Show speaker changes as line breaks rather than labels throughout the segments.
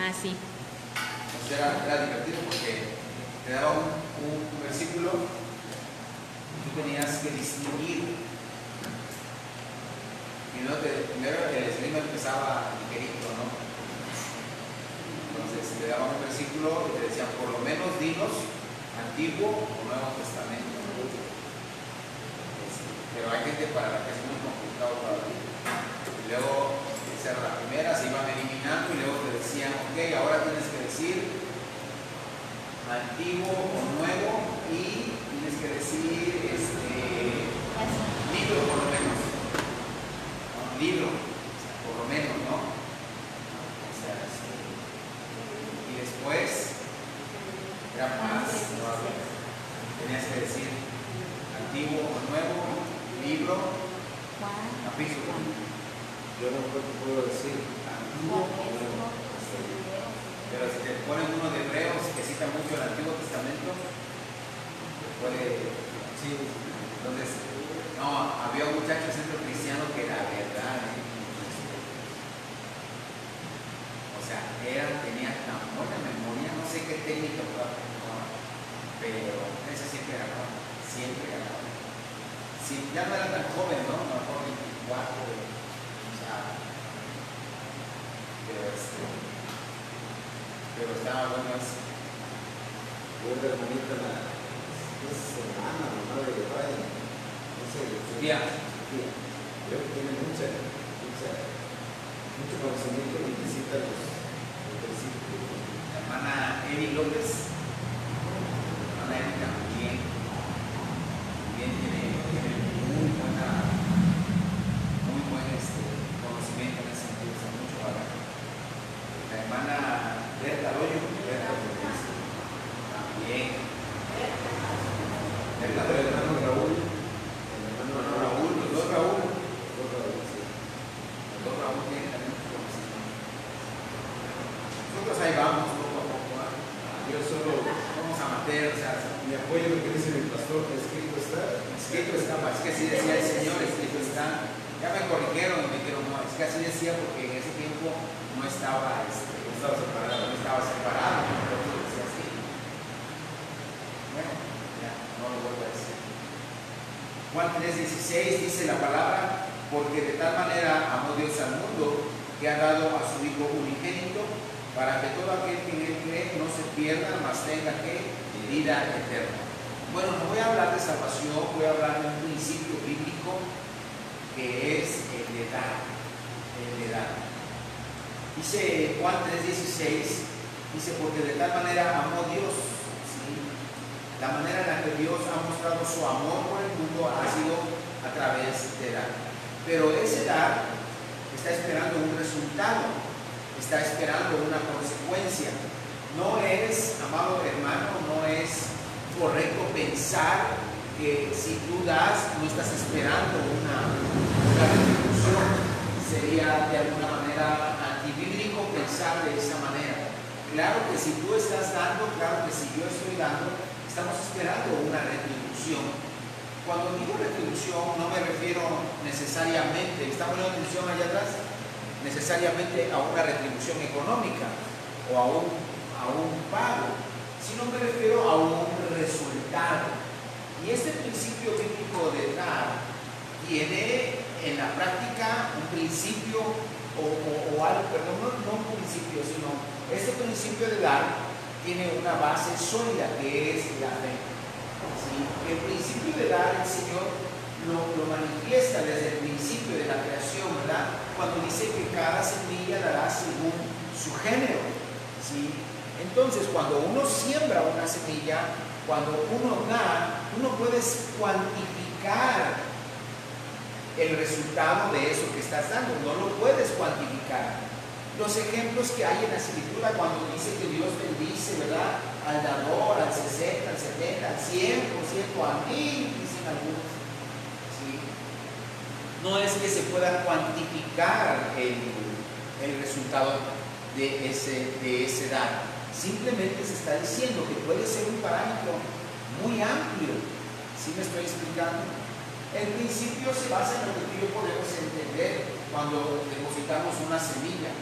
Ah, sí.
Entonces era divertido porque te daba un versículo y tú tenías que distinguir. Y no primero el esgrima empezaba ligerito, ¿no? Entonces te daba un versículo y te decían, por lo menos dinos Antiguo o Nuevo Testamento. Pero hay gente para la que es muy complicado todavía. Y luego, esa era la primera, se iban eliminando y luego te decían, ok, ahora tienes que decir Antiguo o Nuevo y tienes que decir libro por lo menos. ¿No? Libro, por lo menos, ¿no? O sea, y después era más, ¿no? Tenías que decir Antiguo o Nuevo, libro, capítulo.
Yo no creo que puedo decir Antiguo o Nuevo.
Pero si te ponen uno de Hebreos que cita mucho el Antiguo Testamento, puede. Sí. Entonces, no, había un muchacho centro cristiano que era verdad. O sea, tenía tan buena memoria, no sé qué técnica pueda aplicar, pero ese siempre ganaba. Siempre ganaba. Sí, ya no era tan joven, ¿no? A lo mejor 24, o sea, pero estaba bueno eso.
Yo de hermanita esa semana, mamá de Brian, no sé,
Tía.
Creo que tiene mucho conocimiento y visita los versículos.
La hermana Eri López, la hermana Eri también tiene muy buen conocimiento en ese sentido, o sea, mucho valor. La hermana Berta Loyo, también.
El hermano Raúl,
Los dos Raúl tienen también mucho conocimiento. Nosotros ahí vamos poco a poco.
yo solo
Vamos a meter, o sea,
me apoyo en lo que dice mi pastor, que escrito está.
escrito está, es que así decía el Señor, escrito está. Ya me corrigieron y me dijeron, no, es que así decía porque en ese tiempo no estaba separado, entonces decía así. Bueno, ya, no lo vuelvo a decir. Juan 3:16 dice la palabra, porque de tal manera amó Dios al mundo que ha dado a su Hijo unigénito para que todo aquel que en él cree no se pierda, mas tenga que vida eterna. Bueno, no voy a hablar de salvación, voy a hablar de un principio bíblico que es el de dar. Dice Juan 3:16, dice, porque de tal manera amó Dios, ¿sí? La manera en la que Dios ha mostrado su amor por el mundo ha sido a través de dar. Pero ese dar está esperando un resultado, está esperando una consecuencia. No es, amado hermano, no es correcto pensar que si tú das, no estás esperando una retribución. Sería de alguna manera antibíblico pensar de esa manera. Claro que si tú estás dando, claro que si yo estoy dando, estamos esperando una retribución. Cuando digo retribución, no me refiero necesariamente, ¿está poniendo atención allá atrás? Necesariamente a una retribución económica o a un pago, sino me refiero a un resultado. Y este principio bíblico de dar tiene en la práctica un principio o algo, perdón, no un principio, sino este principio de dar tiene una base sólida que es la fe. ¿Sí? El principio de dar el Señor lo manifiesta desde el principio de la creación, ¿verdad? Cuando dice que cada semilla dará según su género, ¿sí? Entonces, cuando uno siembra una semilla, cuando uno da, uno puede cuantificar el resultado de eso que estás dando, no lo puedes cuantificar. Los ejemplos que hay en la Escritura cuando dice que Dios bendice, ¿verdad? Al dador, al 60, al 70, al 100%, a 1000, dicen algunos. ¿Sí? No es que se pueda cuantificar el resultado de ese dar. Simplemente se está diciendo que puede ser un parámetro muy amplio. ¿Sí me estoy explicando? El principio se basa en lo que tú y yo podemos entender cuando depositamos una semilla.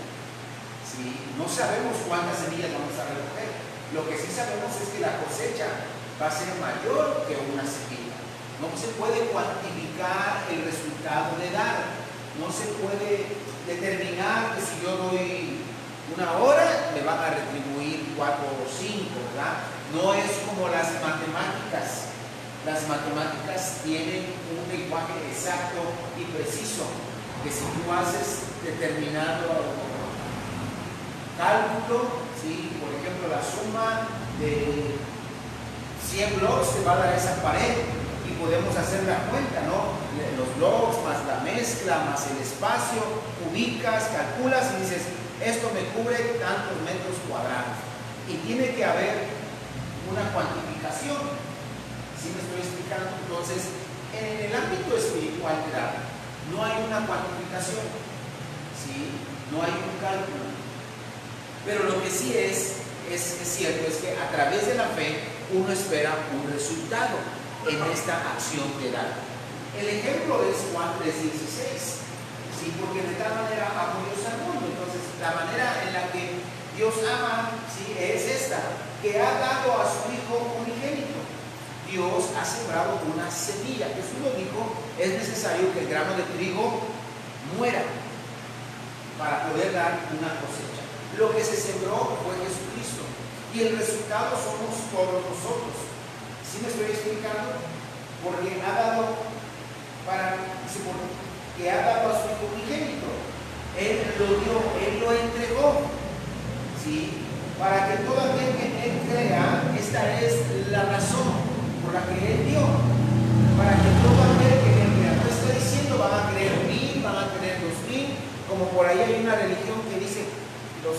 ¿sí? No sabemos cuántas semillas vamos a recoger. Lo que sí sabemos es que la cosecha va a ser mayor que una semilla. No se puede cuantificar el resultado de dar. No se puede determinar que si yo doy 1 hora, me van a retribuir 4 o 5, ¿verdad? No es como las matemáticas. Las matemáticas tienen un lenguaje exacto y preciso, que si tú haces determinado cálculo, ¿sí? Por ejemplo, la suma de 100 blogs te va a dar esa pared y podemos hacer la cuenta, ¿no? Los blogs más la mezcla, más el espacio, ubicas, calculas y dices, esto me cubre tantos metros cuadrados. Y tiene que haber una cuantificación. ¿Sí me estoy explicando? Entonces, en el ámbito espiritual, ¿verdad? No hay una cuantificación, ¿sí? No hay un cálculo. Pero lo que sí es cierto, es que a través de la fe uno espera un resultado en esta acción de dar. El ejemplo es Juan 3:16, ¿sí? Porque de tal manera amó Dios al mundo. Entonces, la manera en la que Dios ama, ¿sí? Es esta, que ha dado a su Hijo unigénito. Dios ha sembrado una semilla. Jesús lo dijo, es necesario que el grano de trigo muera para poder dar una cosecha. Lo que se sembró fue Jesucristo y el resultado somos todos nosotros. ¿Sí me estoy explicando? Porque ha dado que ha dado a su Hijo unigénito. Él lo dio, Él lo entregó, ¿sí? Para que todo aquel que en Él crea, esta es la razón por la que Él dio, para que todo aquel que en el no está diciendo van a creer 1000, van a creer 2000, como por ahí hay una religión que dice los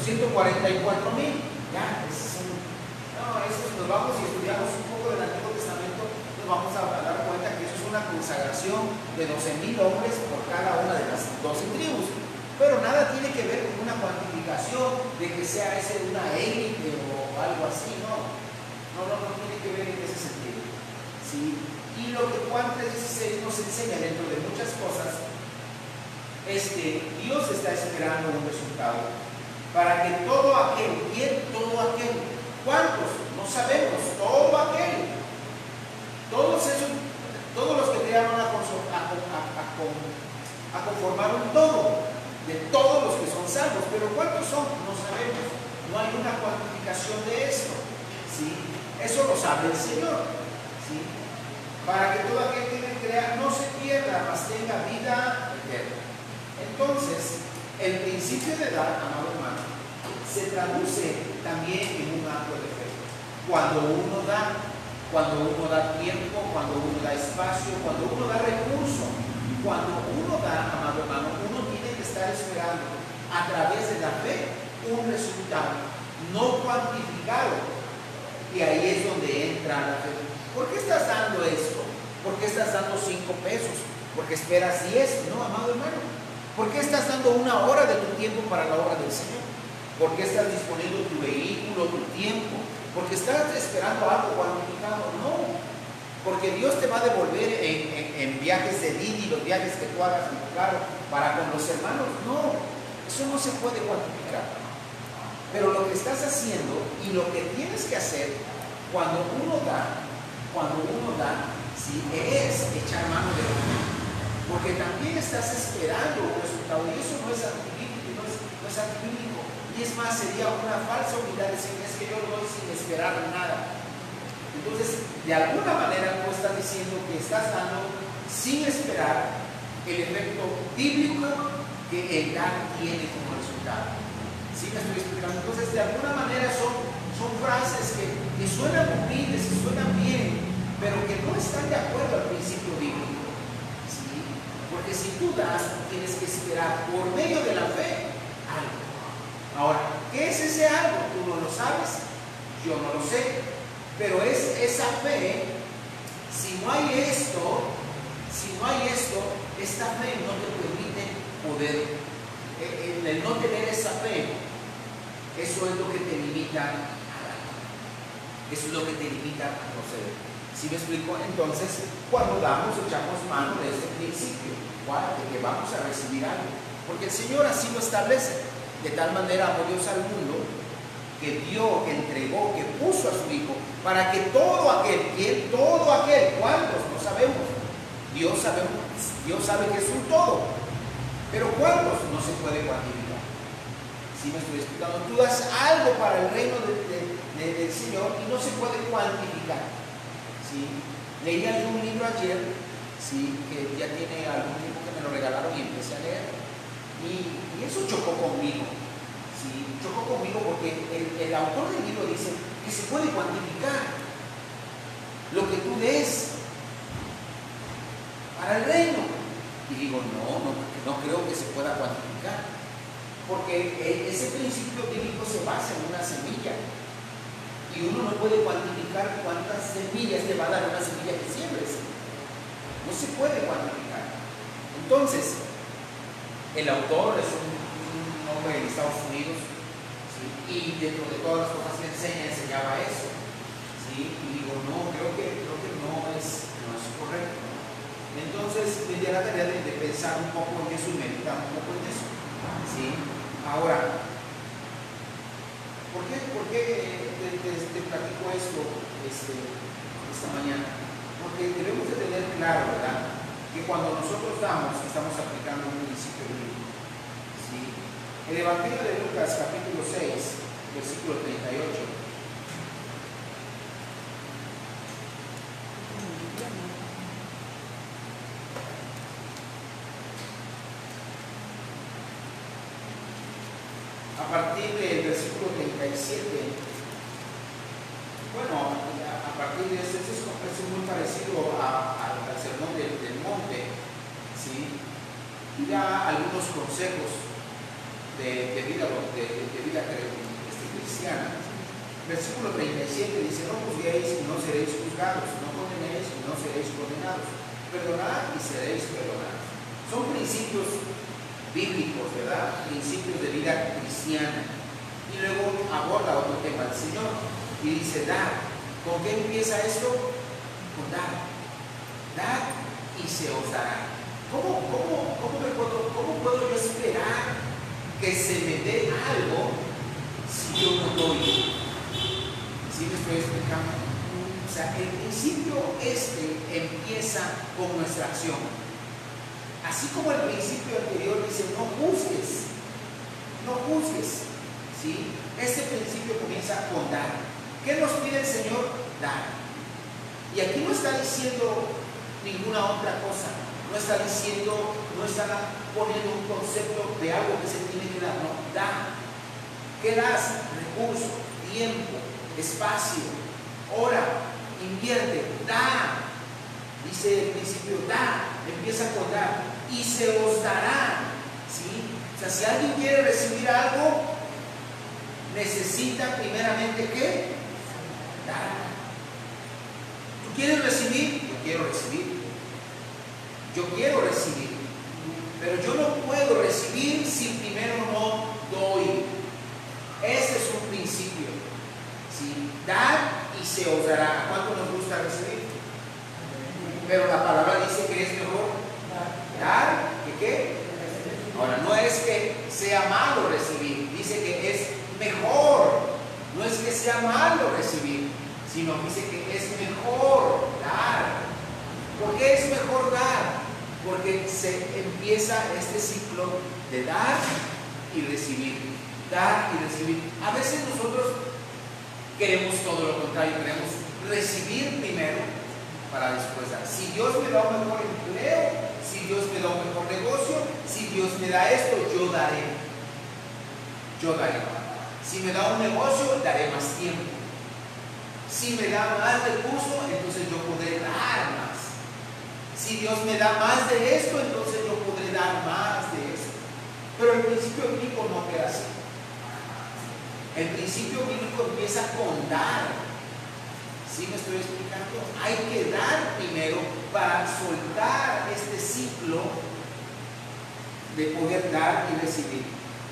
144,000, ya, esos nos vamos y estudiamos un poco del Antiguo Testamento, nos vamos a dar cuenta que eso es una consagración de 12,000 hombres por cada una de las 12 tribus. Pero nada tiene que ver con una cuantificación de que sea ese una élite o algo así, no tiene que ver en ese sentido, ¿sí? Y lo que Juan 3:16 nos enseña dentro de muchas cosas es que Dios está esperando un resultado para que todo aquel, ¿quién? Todo aquel, ¿cuántos? No sabemos, todo aquel, todos los que llegaron a conformar un todo, de todos los que son salvos, pero ¿cuántos son? No sabemos, no hay una cuantificación de esto, ¿sí? Eso lo sabe el Señor, ¿sí? Para que todo aquel que crea no se pierda, mas tenga vida eterna. Entonces, el principio de dar, amado hermano, se traduce también en un acto de fe. Cuando uno da tiempo, cuando uno da espacio, cuando uno da recursos, cuando uno da, amado hermano, uno tiene que estar esperando a través de la fe un resultado no cuantificado. Y ahí es donde entra la fe. ¿Por qué estás dando esto? ¿Por qué estás dando 5 pesos? ¿Porque esperas 10? No, amado hermano. ¿Por qué estás dando 1 hora de tu tiempo para la obra del Señor? ¿Por qué estás disponiendo tu vehículo, tu tiempo? ¿Porque estás esperando algo cuantificado? No. Porque Dios te va a devolver en viajes de Didi, los viajes que tú hagas en tu carro para con los hermanos. No, eso no se puede cuantificar. Pero lo que estás haciendo y lo que tienes que hacer cuando uno da, ¿sí? Es echar mano de Dios. Porque también estás esperando un resultado y eso no es antibíblico, no es antibíblico. Y es más, sería una falsa humildad decir, es que yo lo doy sin esperar nada. Entonces, de alguna manera tú estás diciendo que estás dando sin esperar el efecto bíblico que el dar tiene como resultado. ¿Sí me estoy explicando? Entonces, de alguna manera son frases que suenan humildes y suenan bien, pero que no están de acuerdo al principio bíblico. ¿Sí? Porque si tú das, tú tienes que esperar por medio de la fe algo. Ahora, ¿qué es ese algo? Tú no lo sabes, yo no lo sé. Pero es esa fe, si no hay esto, esta fe no te permite poder, el no tener esa fe, eso es lo que te limita a dar, eso es lo que te limita a proceder. ¿Sí me explico? Entonces, cuando damos, echamos mano de este principio, ¿cuál? De que vamos a recibir algo. Porque el Señor así lo establece. De tal manera amó Dios al mundo, que dio, que entregó, que puso a su Hijo, para que todo aquel, ¿cuántos? No sabemos. Dios sabe que es un todo. Pero ¿cuántos? No se puede cuantificar. ¿Sí me estoy explicando? Tú das algo para el reino del Señor y no se puede cuantificar. ¿Sí? Leía yo un libro ayer, ¿sí? Que ya tiene algún tiempo que me lo regalaron y empecé a leer. Y eso chocó conmigo. ¿Sí? Chocó conmigo porque el autor del libro dice que se puede cuantificar lo que tú des para el reino. Y digo, no creo que se pueda cuantificar. Porque ese principio bíblico se basa en una semilla. Y uno no puede cuantificar cuántas semillas te va a dar una semilla que siembres. No se puede cuantificar. Entonces, el autor es un hombre de Estados Unidos, ¿sí? Y dentro de todas las cosas que enseñaba eso. ¿Sí? Y digo, creo que no es correcto. Entonces, me dio la tarea de pensar un poco en eso y meditar un poco en eso. ¿Sí? Ahora, ¿por qué te platico esto esta mañana? Porque debemos de tener claro, ¿verdad?, que cuando nosotros damos, estamos aplicando un principio bíblico. ¿Sí? El Evangelio de Lucas, capítulo 6, versículo 38. A partir del versículo 37, bueno, a partir de este es muy parecido al sermón del monte, ¿sí? Y da algunos consejos de vida cristiana. Versículo 37 dice: no juzguéis y no seréis juzgados, no condenéis y no seréis condenados, perdonad y seréis perdonados. Son principios bíblicos, ¿verdad? Principios de vida cristiana. Y luego aborda otro tema del Señor y dice: dar. ¿Con qué empieza esto? Con dar. Dar y se os dará. ¿Cómo puedo yo esperar que se me dé algo si yo no doy? ¿Sí me estoy explicando? O sea, el principio empieza con nuestra acción. Así como el principio anterior dice: no juzgues, ¿sí? Este principio comienza con dar. ¿Qué nos pide el Señor? Dar. Y aquí no está diciendo ninguna otra cosa. No está poniendo un concepto de algo que se tiene que dar. No, da. ¿Qué das? Recurso, tiempo, espacio, hora, invierte, da. Dice el principio, da. Empieza con dar. Y se os dará. ¿Sí? O sea, si alguien quiere recibir algo, necesita primeramente ¿qué? Dar. ¿Tú quieres recibir? Yo quiero recibir. Yo quiero recibir. Pero yo no puedo recibir si primero no doy. Ese es un principio. ¿Sí? Dar y se os dará. ¿A cuánto nos gusta recibir? Pero la palabra dice que es mejor dar que ¿qué? Ahora, no es que sea malo recibir, dice que es mejor. No es que sea malo recibir, sino dice que es mejor dar. ¿Por qué es mejor dar? Porque se empieza este ciclo de dar y recibir. Dar y recibir. A veces nosotros queremos todo lo contrario, queremos recibir primero para después dar. Si Dios me da un mejor empleo, si Dios me da un mejor negocio, si Dios me da esto, yo daré. Yo daré. Si me da un negocio, daré más tiempo. Si me da más recursos, entonces yo podré dar más. Si Dios me da más de esto, entonces yo podré dar más de esto. Pero el principio bíblico no queda así. El principio bíblico empieza con dar. ¿Sí me estoy explicando? Hay que dar primero para soltar este ciclo de poder dar y recibir.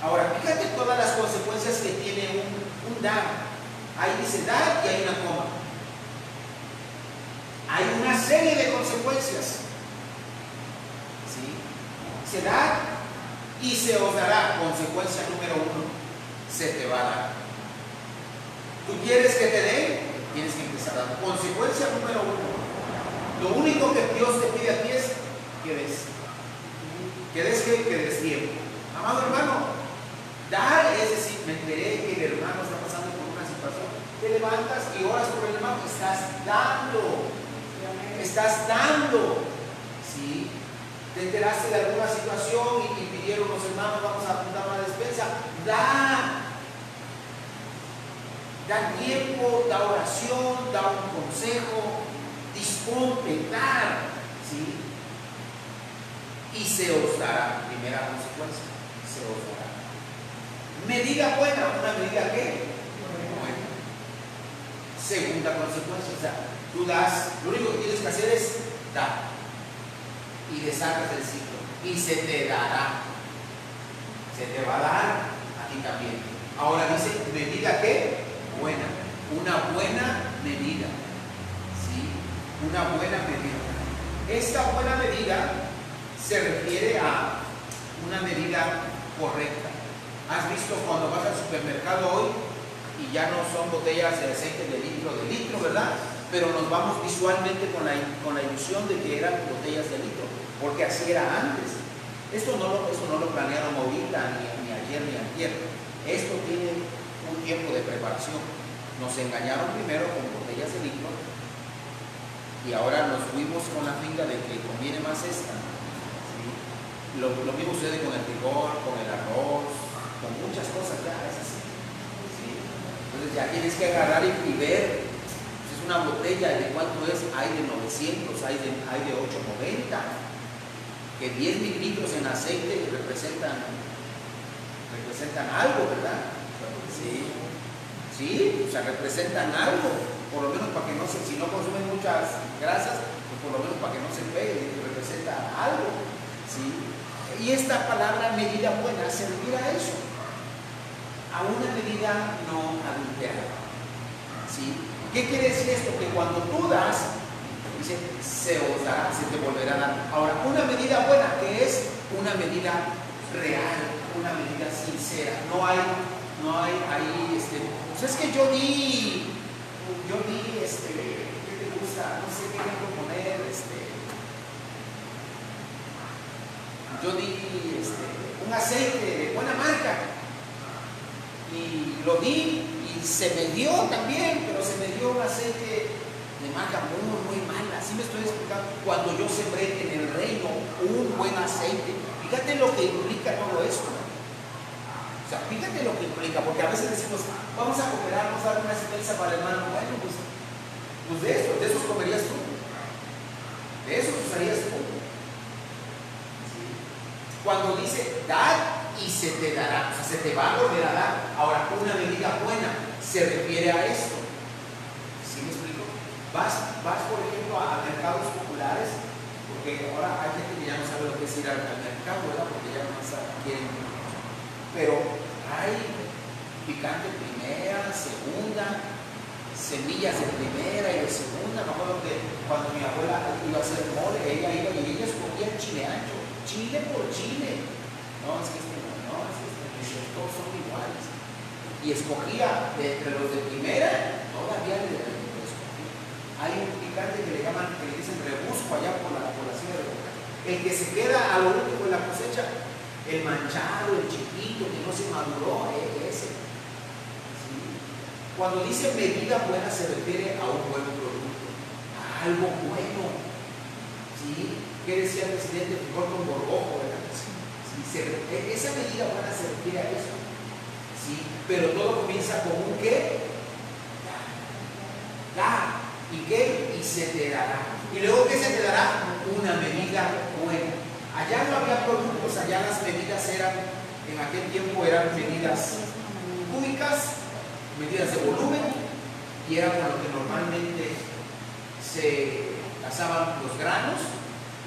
Ahora, fíjate todas las consecuencias que tiene un dar. Ahí dice dar y hay una coma. serie de consecuencias. ¿Sí? Se da y se os dará. Consecuencia número 1, se te va a dar. ¿Tú quieres que te den? Tienes que empezar a dar. Consecuencia número 1. Lo único que Dios te pide a ti es que des. Que des tiempo. Amado hermano, dar es decir, me enteré que el hermano está pasando por una situación. Te levantas y oras por el hermano. Estás dando. Estás dando. ¿Sí? Te enteraste de alguna situación y pidieron los hermanos, vamos a apuntar una despensa. Da. Da tiempo, da oración, da un consejo, disponte, dar, ¿sí? Y se os dará, primera consecuencia, se os dará. Medida buena, ¿una medida qué? Buena. Segunda consecuencia, o sea, tú das, lo único que tienes que hacer es dar. Y deshagas el ciclo. Y se te dará. Se te va a dar a ti también. Ahora dice, ¿medida qué? Buena, una buena medida, ¿sí? Una buena medida. Esta buena medida se refiere a una medida correcta. ¿Has visto cuando vas al supermercado hoy y ya no son botellas de aceite de litro, ¿verdad? Pero nos vamos visualmente con la ilusión de que eran botellas de litro, porque así era antes. Esto no lo planearon Movida ni ayer ni antier. Esto tiene un tiempo de preparación. Nos engañaron primero con botellas de litro y ahora nos fuimos con la finga de que conviene más esta. ¿Sí? Lo mismo sucede con el frijol, con el arroz, con muchas cosas ya es así. ¿Sí? Entonces ya tienes que agarrar y ver. Pues es una botella, ¿de cuánto es? Hay de 900, hay de 890. Que 10 mililitros en aceite representan algo, ¿verdad? Sí, sí, o sea, representan algo, por lo menos para que no se, si no consumen muchas grasas, pues por lo menos para que no se pegue, representa algo, ¿sí? Y esta palabra medida buena se refiere a eso, a una medida no adulterada, ¿sí? ¿Qué quiere decir esto? Que cuando tú das, dice, se os dará, se te volverá a dar. Ahora, una medida buena, que es una medida real, una medida sincera, no hay ahí, pues es que yo di, ¿qué te gusta? No sé qué ejemplo poner, yo di, un aceite de buena marca, y lo di, y se me dio también, pero se me dio un aceite de marca muy, muy mala. Así me estoy explicando. Cuando yo sembré en el reino un buen aceite, fíjate lo que implica todo esto. O sea, fíjate lo que implica, porque a veces decimos, vamos a cooperar, vamos a dar una asistencia para el hermano. Bueno, pues de esos comerías tú. De esos usarías tú. ¿Sí? Cuando dice, dar y se te dará, o sea, se te va a volver a dar. Ahora, una medida buena se refiere a esto. ¿Sí me explico? Vas por ejemplo, a mercados populares, porque ahora hay gente que ya no sabe lo que es ir al mercado, ¿verdad? Porque ya no quieren. Pero hay picante primera, segunda, semillas de primera y de segunda. Me acuerdo que cuando mi abuela iba a hacer mole, ella iba y ella escogía chile ancho, chile por chile. No, es que todos son iguales. Y escogía de entre los de primera, todavía le escogía. Hay un picante que le dicen rebusco allá por la Sierra de Boca. El que se queda a lo último en la cosecha, el manchado, el chiquito, que no se maduró, ese. ¿Sí? Cuando dice medida buena se refiere a un buen producto, a algo bueno. ¿Sí? ¿Qué decía el presidente? Frijol con gorgojo, ¿verdad? ¿Sí? Esa medida buena se refiere a eso. ¿Sí? Pero todo comienza con un qué. Da. ¿Y qué? Y se te dará. ¿Y luego qué se te dará? Una medida buena. Allá no había productos, allá las medidas en aquel tiempo eran medidas cúbicas, medidas de volumen, y era con lo que normalmente se cazaban los granos,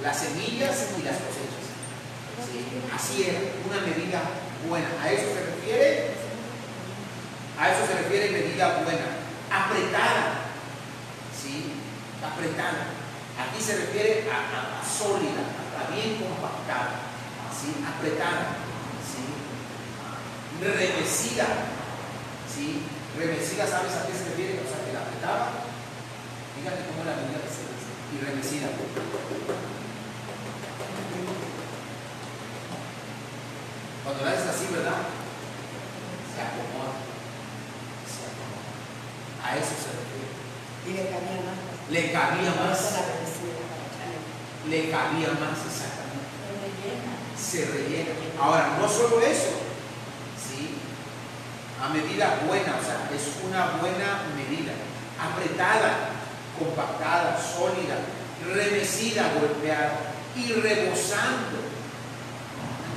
las semillas y las cosechas. ¿Sí? Así era, una medida buena. A eso se refiere medida buena, apretada. ¿Sí? Apretada. Aquí se refiere a sólida, a bien compactada, ¿sí? Apretada, ¿sí? Remecida, ¿sí? Remecida, ¿sabes a qué se refiere? O sea, que la apretaba. Fíjate cómo la medida que se dice. Y remecida. Cuando la haces así, ¿verdad? Se acomoda. Se acomoda. A eso se refiere.
Y le cabía más.
Le cabía más. Le cabía más, exactamente. Se rellena. Ahora, no solo eso, ¿sí? A medida buena, o sea, es una buena medida. Apretada, compactada, sólida, remecida, golpeada y rebosando.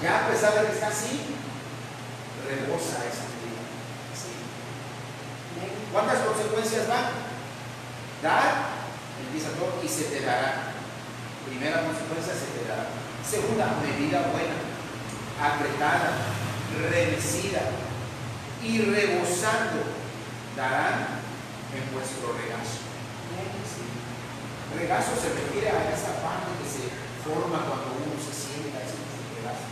Ya a pesar de que está así, rebosa esa medida. ¿Sí? ¿Cuántas consecuencias van? Dar, empieza todo, y se te dará. Primera consecuencia, se te dará. Segunda, medida buena, apretada, remecida y rebosando, darán en vuestro regazo. ¿Sí? Regazo se refiere a esa parte que se forma cuando uno se sienta, eso es el regazo.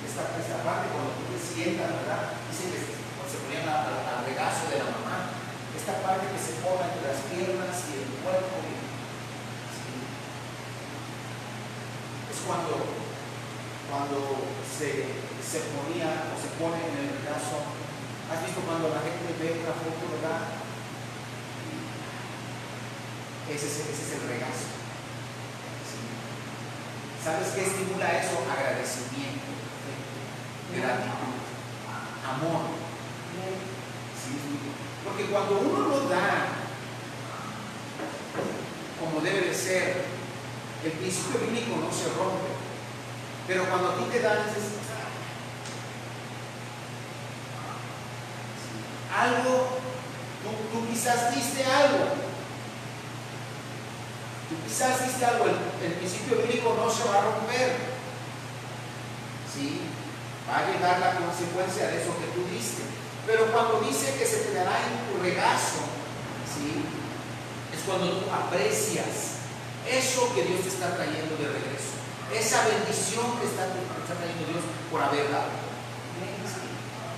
Esta parte cuando tú te sientas, ¿verdad? Dicen que cuando se ponían al regazo de la mamá, esta parte que se forma entre las piernas y el cuerpo. ¿Sí? Es cuando se ponía o se pone en el regazo. ¿Has visto cuando la gente ve una foto, verdad? Ese es el regazo. ¿Sí? ¿Sabes qué estimula eso? Agradecimiento, gratitud, amor. ¿Sí? Porque cuando uno lo da como debe de ser, el principio bíblico no se rompe. Pero cuando a ti te dan algo, tú quizás diste algo. El principio bíblico no se va a romper. ¿Sí? Va a llegar la consecuencia de eso que tú diste. Pero cuando dice que se te dará en tu regazo, ¿sí? Es cuando tú aprecias eso que Dios te está trayendo de regreso. Esa bendición que está trayendo Dios por haber dado. ¿Sí?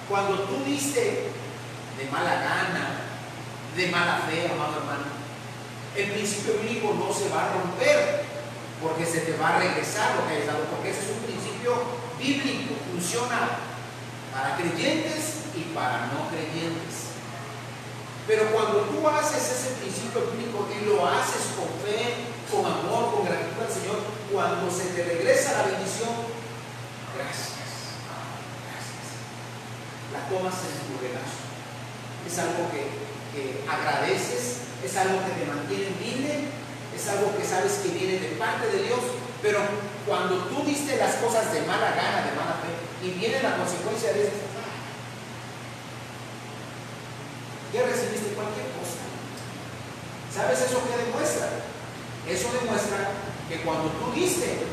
Cuando tú diste de mala gana, de mala fe, amado hermano, el principio bíblico no se va a romper, porque se te va a regresar lo que hayas dado, porque ese es un principio bíblico, funciona para creyentes y para no creyentes. Pero cuando tú haces ese principio bíblico y lo haces con fe, con amor, con gratitud al Señor, cuando se te regresa la bendición, gracias, la tomas en tu regazo. Es algo que agradeces, es algo que te mantiene humilde, es algo que sabes que viene de parte de Dios. Pero cuando tú diste las cosas de mala gana, de mala fe, y viene la consecuencia de eso, ya recibiste cualquier cosa. ¿Sabes eso qué demuestra? Eso demuestra que cuando tú diste,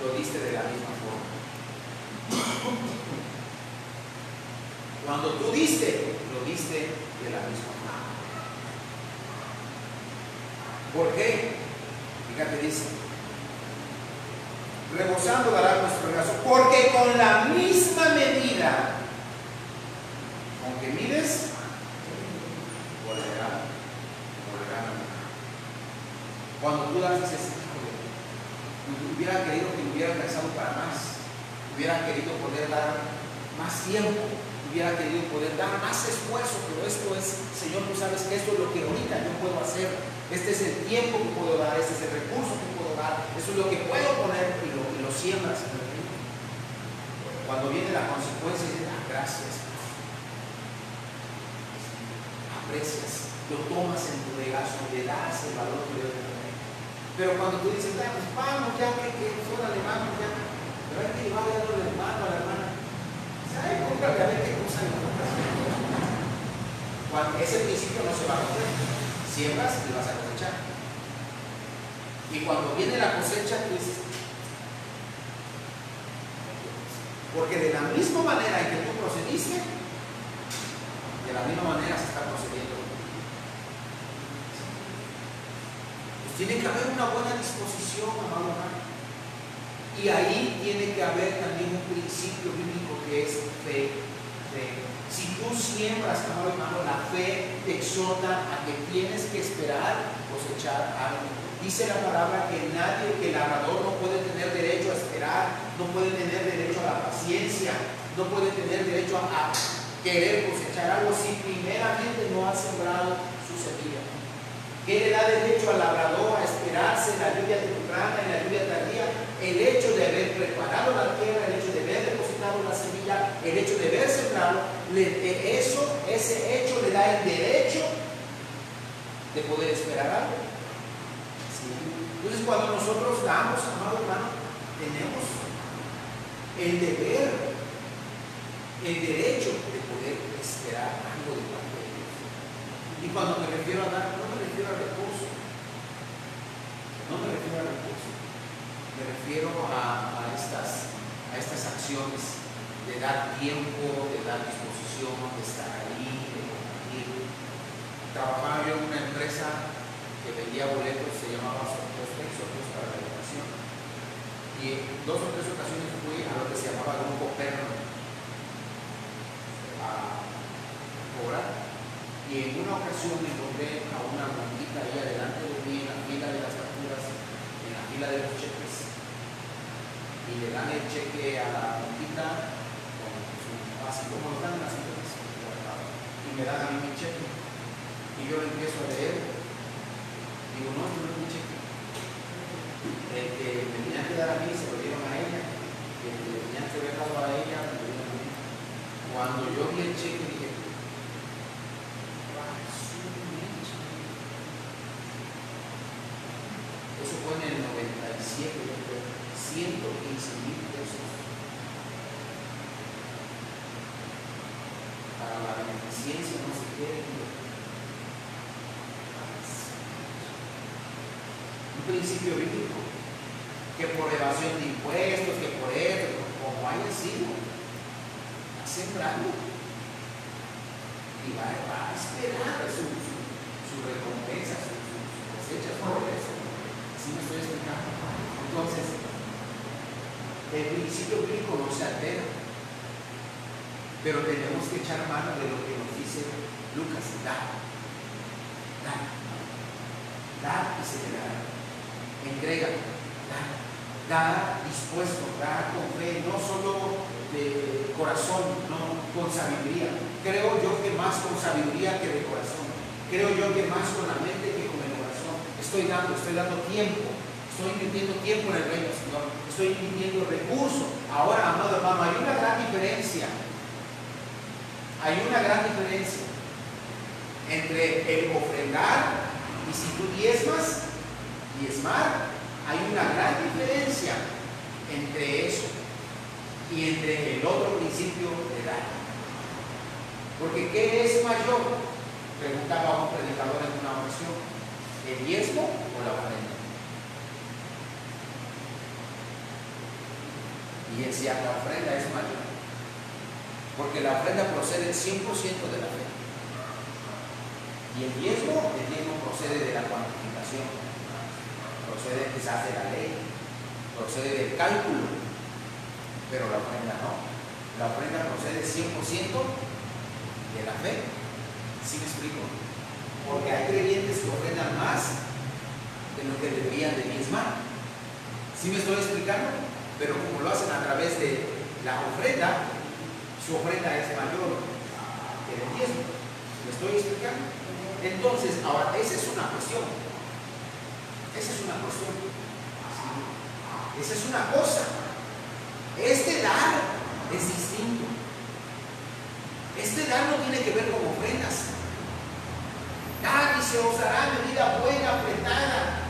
lo diste de la misma forma. Cuando tú diste, lo diste de la misma forma. ¿Por qué? Fíjate, dice, rebosando dará nuestro regazo, porque con la misma medida, aunque mides, volverá. Cuando tú das, dices, hubiera querido que hubiera alcanzado para más, hubiera querido poder dar más tiempo, hubiera querido poder dar más esfuerzo, pero esto es, Señor, tú sabes que esto es lo que ahorita yo puedo hacer, este es el tiempo que puedo dar, este es el recurso que puedo dar, esto es lo que puedo poner y lo siembras en el río. Cuando viene la consecuencia, dices, gracias, aprecias, lo tomas en tu regazo, le das el valor que Dios te da. Pero cuando tú dices, pues vamos ya, que fuera de mano, ya, pero hay que llevarle a el hermano, a la hermana. ¿Sabes? Cómprale a ver qué cosa le compras. Cuando ese principio no se va a romper, siembras y vas a cosechar. Y cuando viene la cosecha, tú dices, porque de la misma manera en que tú procediste, De la misma manera se está procediendo. Pues tiene que haber una buena disposición, amado hermano. Y ahí tiene que haber también un principio bíblico que es fe. Si tú siembras, amado hermano, la fe te exhorta a que tienes que esperar cosechar algo. Dice la palabra que nadie, que el labrador no puede tener derecho a esperar, no puede tener derecho a la paciencia, no puede tener derecho a querer cosechar algo si primeramente no ha sembrado su semilla. ¿Qué le da derecho al labrador a esperarse la lluvia temprana y la lluvia tardía? El hecho de haber preparado la tierra, el hecho de haber depositado la semilla, el hecho de haber sembrado, ese hecho le da el derecho de poder esperar algo. ¿Sí? Entonces, cuando nosotros damos, amado hermano, tenemos el deber, el derecho de poder esperar algo de parte de Dios. Y cuando me refiero a dar, no me refiero al recurso, me refiero a estas acciones de dar tiempo, de dar disposición, de estar ahí, de compartir. Trabajaba yo en una empresa que vendía boletos, se llamaba Sorteos para la educación. Y en 2 o 3 ocasiones fui a lo que se llamaba Grupo Perno a cobrar. Y en una ocasión me encontré a una monjita ahí adelante de mí en la fila de las facturas, en la fila de los cheques. Y le dan el cheque a la monjita así como lo dan las empresas. Y me dan a mí mi cheque. Y yo lo empiezo a leer. Digo, no, no es mi cheque. El que me tenían que dar a mí se lo dieron a ella. El que le tenían que haber dado a ella, me lo dieron a mí. Cuando yo vi el cheque, dije, eso fue en el 97, 115,000 pesos para la beneficencia, no sé qué. Un principio bíblico, que por evasión de impuestos, que por esto, como haya sido, está sembrando y va a esperar su recompensa, su cosecha por eso. Así me estoy explicando. Entonces, el principio bíblico no se altera, pero tenemos que echar mano de lo que nos dice Lucas: dar y se te dará. Entrega, dar dispuesto, dar con fe, no solo de corazón, no con sabiduría. Creo yo que más con sabiduría que de corazón. Creo yo que más con la mente que con el corazón. Estoy dando tiempo. Estoy invirtiendo tiempo en el reino, Señor. Estoy invirtiendo recursos. Ahora, amado hermano, hay una gran diferencia. Entre el ofrendar y si tú diezmar, hay una gran diferencia entre eso y entre el otro principio de dar. Porque ¿qué es mayor? Preguntaba un predicador en una ocasión: ¿el diezmo o la ofrenda? Y él decía: la ofrenda es mayor, porque la ofrenda procede 100% de la fe. Y el diezmo procede de la cuantificación, procede quizás de la ley, procede del cálculo, pero la ofrenda no. La ofrenda procede 100% de la fe. ¿Sí me explico? Porque hay creyentes que ofrendan más de lo que deberían de diezmar. ¿Sí me estoy explicando? Pero como lo hacen a través de la ofrenda, su ofrenda es mayor que el diezmo. ¿Me estoy explicando? Entonces, ahora, esa es una cuestión. Esa es una cosa. Este dar es distinto. Este dar no tiene que ver con ofrendas. Dar y se os dará medida buena, apretada,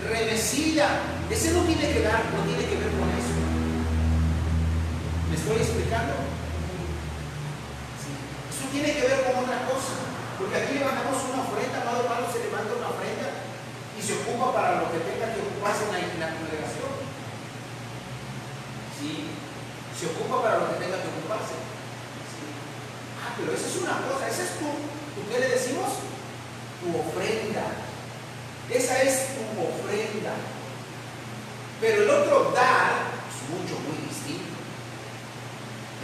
remecida. Ese no tiene que dar, no tiene que ver con eso. ¿Me estoy explicando? Sí. Eso tiene que ver con otra cosa. Porque aquí levantamos una ofrenda, amado hermano, se levanta una ofrenda y se ocupa para lo que tenga que ocuparse en la congregación. Sí. Se ocupa para lo que tenga que ocuparse. Sí. pero esa es una cosa, esa es tu ¿qué le decimos? Tu ofrenda. Esa es tu ofrenda. Pero el otro dar es mucho, muy distinto.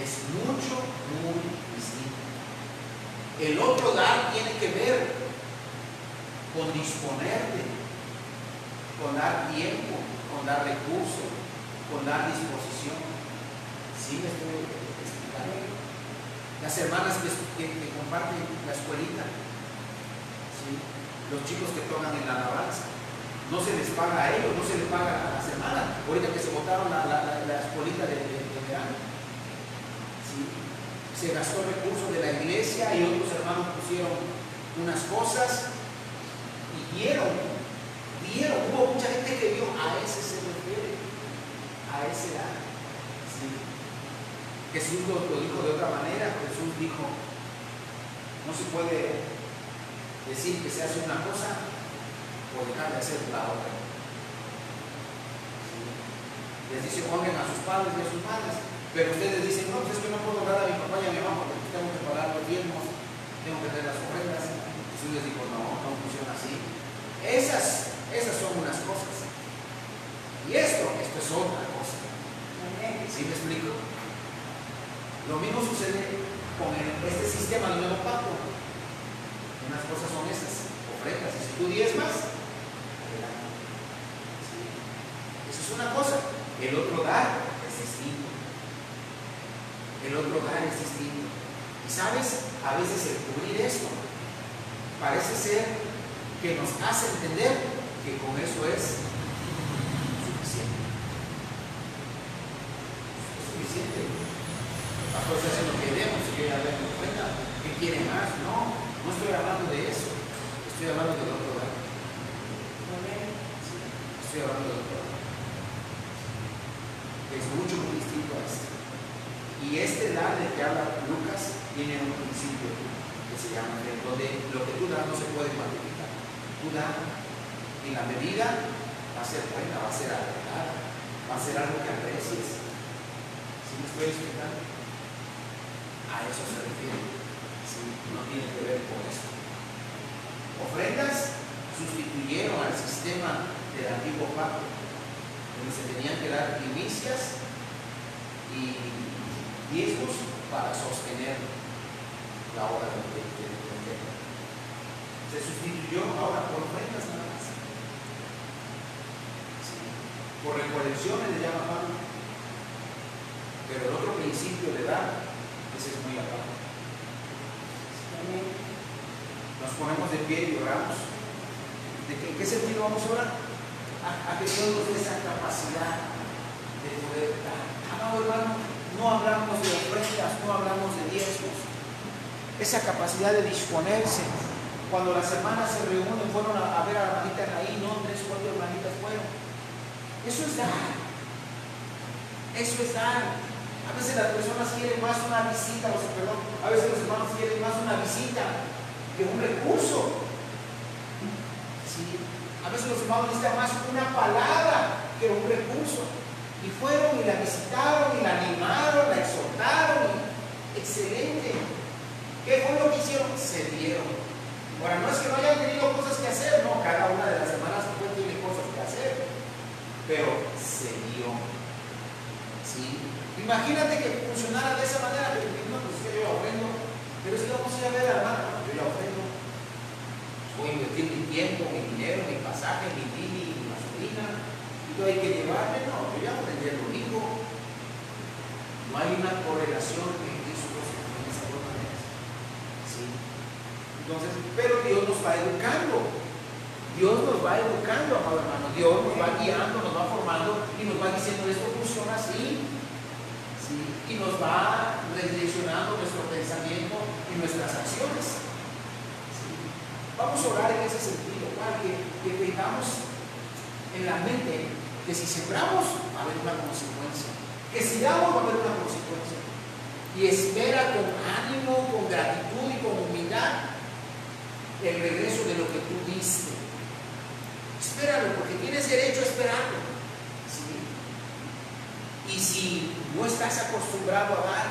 Es mucho, muy distinto. El otro dar tiene que ver con disponerte, con dar tiempo, con dar recursos, con dar disposición. ¿Sí me estoy explicando? Las hermanas que comparten la escuelita, ¿sí? Los chicos que tocan en la alabanza, no se les paga a ellos, no se les paga a las hermanas. Ahorita que se botaron la escuelita de verano, ¿sí? Se gastó recursos de la iglesia y otros hermanos pusieron unas cosas y dieron, hubo mucha gente que dio, a ese se refiere, a ese dar. ¿Sí? Jesús lo dijo de otra manera. Jesús dijo, no se puede decir que se hace una cosa o dejar de hacer la otra. ¿Sí? Les dice, honren a sus padres y a sus madres, pero ustedes dicen, no, pues es que no puedo dar a mi papá y a mi mamá porque tengo que pagar los diezmos, tengo que hacer las ofrendas. Jesús les dijo, no funciona así. Esas son unas cosas. Y esto es otra cosa. ¿Sí me explico? Lo mismo sucede con este sistema del nuevo pacto. Unas cosas son esas, ofrendas. Y si tú diezmas, ¿sí? Eso es una cosa. El otro dar es distinto. El otro dar es distinto. Y sabes, a veces el cubrir esto parece ser que nos hace entender que con eso es suficiente. Es suficiente. Pastor, se hace lo que debemos, si yo ya doy mi ofrenda, ¿qué quiere más? No estoy hablando de eso. Estoy hablando del otro lado. Sí, estoy hablando del otro lado. Es mucho, muy distinto a este. Y este dar del que habla Lucas tiene un principio que se llama fe, donde lo que tú das no se puede cuantificar. Tú das y la medida va a ser buena, va a ser adecuada, va a ser algo que aprecies. ¿Sí me estoy explicando? A eso se refiere. ¿Sí? No tiene que ver con esto. Ofrendas sustituyeron al sistema del antiguo pacto, donde se tenían que dar primicias y diezmos para sostener la obra del templo. Se sustituyó ahora por ofrendas nada más. ¿Sí? Por recolecciones le llama Pablo. Pero el otro principio de dar, ese es muy aparte. Nos ponemos de pie y oramos. ¿De qué sentido vamos a orar? A que Dios nos dé esa capacidad de poder dar. Amado hermano, no hablamos de ofrendas, no hablamos de diezmos. Esa capacidad de disponerse. Cuando las hermanas se reúnen, fueron a ver a la hermanita Raí, no, 3 o 4 hermanitas fueron. Eso es dar. Eso es dar. A veces las personas quieren más una visita, a veces los hermanos quieren más una visita que un recurso. ¿Sí? A veces los hermanos necesitan más una palabra que un recurso. Y fueron y la visitaron y la animaron, la exhortaron. Excelente. ¿Qué fue lo que hicieron? Se dieron. Ahora, no es que no hayan tenido cosas que hacer, no, cada una de las hermanas pues tiene cosas que hacer, pero se dio. ¿Sí? Imagínate que funcionara de esa manera, que no, pues que yo ofrendo, pero es que vamos a ir a ver a la hermana, no, yo ya ofrendo. Voy a invertir mi tiempo, mi dinero, mi pasaje, mi tini, mi gasolina, y todo hay que llevarme, no, yo ya ofrendí lo único. No hay una correlación entre esos dos en esa dos maneras. ¿Sí? Entonces, pero Dios nos va educando. Dios nos va educando, amado hermano. Dios nos va guiando, nos va formando y nos va diciendo esto funciona así. ¿Sí? Y nos va redireccionando nuestro pensamiento y nuestras acciones. ¿Sí? Vamos a orar en ese sentido, para que tengamos en la mente que si sembramos va a haber una consecuencia. Que si damos va a haber una consecuencia. Y espera con ánimo, con gratitud y con humildad el regreso de lo que tú diste. Espéralo, porque tienes derecho a esperarlo. ¿Sí? Y si no estás acostumbrado a dar,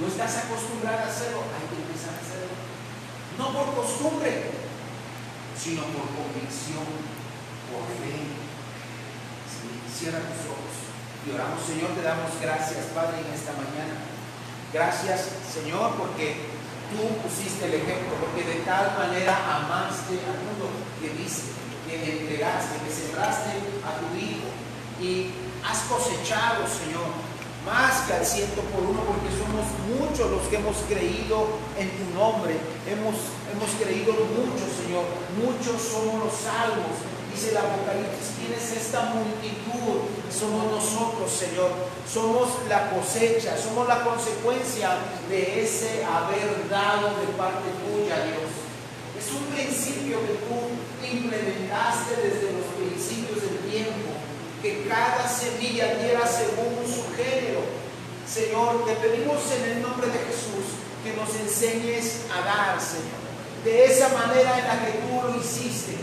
No estás acostumbrada a hacerlo, hay que empezar a hacerlo. No por costumbre, sino por convicción, por fe. Sí, cierra tus ojos y oramos. Señor, te damos gracias, Padre, en esta mañana. Gracias, Señor, porque tú pusiste el ejemplo, porque de tal manera amaste al mundo que diste, que me entregaste, que sembraste a tu Hijo y has cosechado, Señor, más que al 100 por 1, porque somos muchos los que hemos creído en tu nombre. Hemos creído mucho, Señor. Muchos somos los salvos. Dice el Apocalipsis, ¿quién es esta multitud? Somos nosotros, Señor. Somos la cosecha, somos la consecuencia de ese haber dado de parte tuya, Dios. Es un principio que tú implementaste desde los principios del tiempo, que cada semilla diera según su género. Señor, te pedimos en el nombre de Jesús que nos enseñes a dar, Señor, de esa manera en la que tú lo hiciste.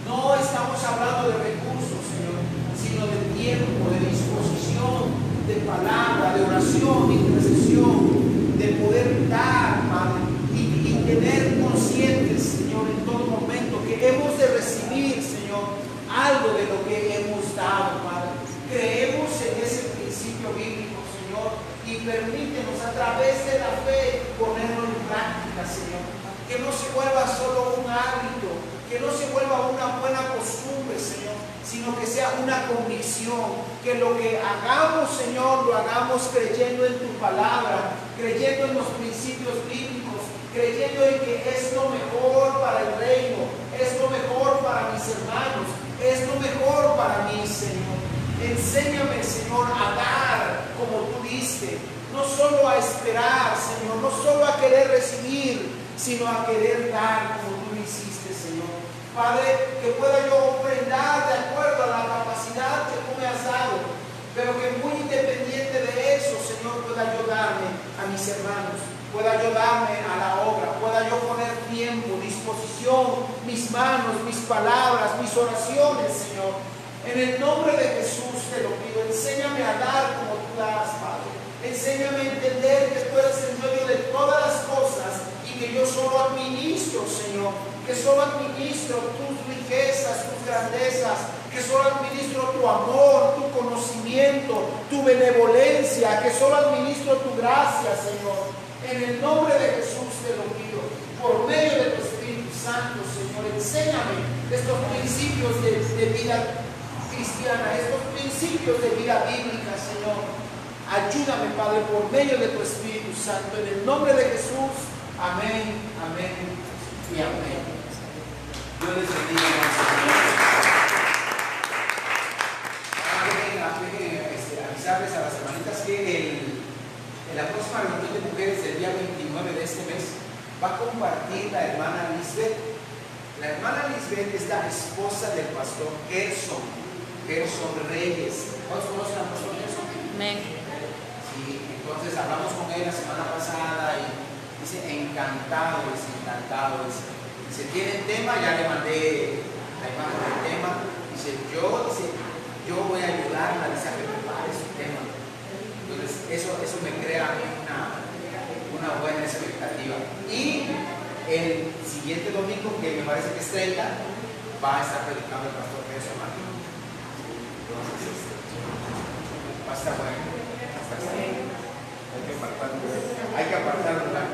No estamos hablando de recursos, Señor, sino de tiempo, de disposición, de palabra, de oración, de intercesión, de poder dar, Padre, y tener conscientes, Señor, en todo momento que hemos de recibir, Señor, algo de lo que hemos dado, Padre. Creemos en ese principio bíblico, Señor, y permítenos a través de la fe ponerlo en práctica, Señor. Que no se vuelva solo un hábito, que no se vuelva una buena costumbre, Señor, sino que sea una convicción, que lo que hagamos, Señor, lo hagamos creyendo en tu palabra, creyendo en los principios bíblicos, creyendo en que es lo mejor para el reino, es lo mejor para mis hermanos, es lo mejor para mí, Señor. Enséñame, Señor, a dar como tú diste, no solo a esperar, Señor, no solo a querer recibir, sino a querer dar como tú hiciste, Señor. Padre, que pueda yo ofrendar de acuerdo a la capacidad que tú me has dado, pero que muy independiente de eso, Señor, pueda ayudarme a mis hermanos, pueda ayudarme a la obra, pueda yo poner tiempo, disposición, mis manos, mis palabras, mis oraciones, Señor. En el nombre de Jesús te lo pido. Enséñame a dar como tú das, Padre. Enséñame a entender que tú eres el dueño de todas las cosas y que yo solo administro, Señor. Que solo administro tus riquezas, tus grandezas. Que solo administro tu amor, tu conocimiento, tu benevolencia. Que solo administro tu gracia, Señor. En el nombre de Jesús te lo pido. Por medio de tu Espíritu Santo, Señor. Enséñame estos principios de vida cristiana, estos principios de vida bíblica, Señor. Ayúdame, Padre, por medio de tu Espíritu Santo, en el nombre de Jesús. Amén, amén y amén. Dios les bendiga, avisarles a las hermanitas que en la próxima reunión de mujeres del día 29 de este mes va a compartir la hermana Lisbeth. La hermana Lisbeth es la esposa del pastor Gerson Reyes. ¿Todos conocen al pastor Gerson?
Amén.
Sí, entonces hablamos con él la semana pasada y dice, encantado. Dice, ¿tienen tema? Ya le mandé la imagen del tema. Dice, yo voy a ayudarla, dice, a que prepare su tema. Entonces, eso me crea a mí una buena expectativa. Y el siguiente domingo, que me parece que es 30, va a estar predicando el pastor Gerson Martín. Entonces, va a estar bueno. Hay que apartar un lugar.